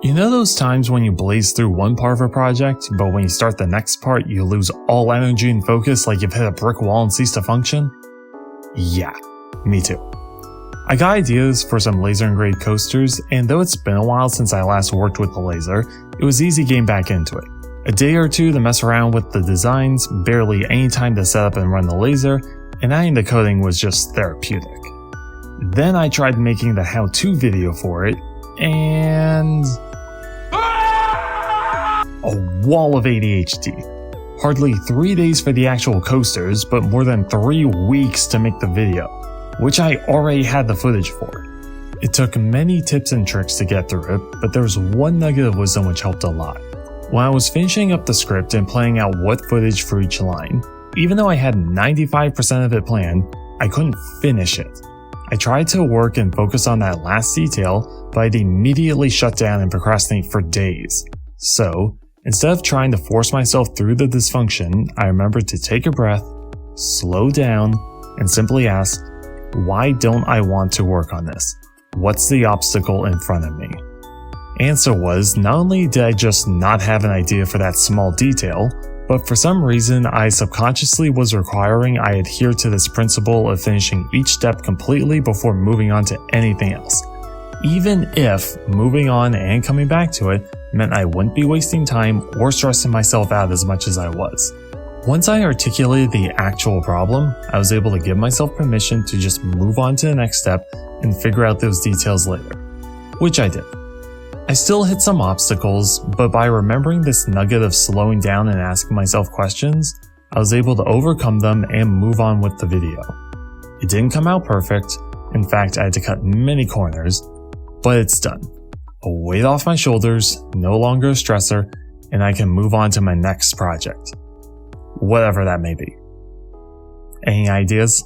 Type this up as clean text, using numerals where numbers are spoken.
You know those times when you blaze through one part of a project, but when you start the next part, you lose all energy and focus like you've hit a brick wall and ceased to function? Yeah, me too. I got ideas for some laser engraved coasters, and though it's been a while since I last worked with the laser, it was easy getting back into it. A day or two to mess around with the designs, barely any time to set up and run the laser, and adding the coding was just therapeutic. Then I tried making the how-to video for it, and a wall of ADHD. Hardly 3 days for the actual coasters, but more than 3 weeks to make the video, which I already had the footage for. It took many tips and tricks to get through it, but there was one nugget of wisdom which helped a lot. When I was finishing up the script and planning out what footage for each line, even though I had 95% of it planned, I couldn't finish it. I tried to work and focus on that last detail, but I'd immediately shut down and procrastinate for days. So, instead of trying to force myself through the dysfunction, I remembered to take a breath, slow down, and simply ask, why don't I want to work on this? What's the obstacle in front of me? Answer was, not only did I just not have an idea for that small detail, but for some reason I subconsciously was requiring I adhere to this principle of finishing each step completely before moving on to anything else. Even if moving on and coming back to it meant I wouldn't be wasting time or stressing myself out as much as I was. Once I articulated the actual problem, I was able to give myself permission to just move on to the next step and figure out those details later, which I did. I still hit some obstacles, but by remembering this nugget of slowing down and asking myself questions, I was able to overcome them and move on with the video. It didn't come out perfect, in fact I had to cut many corners, but it's done. A weight off my shoulders, no longer a stressor, and I can move on to my next project. Whatever that may be. Any ideas?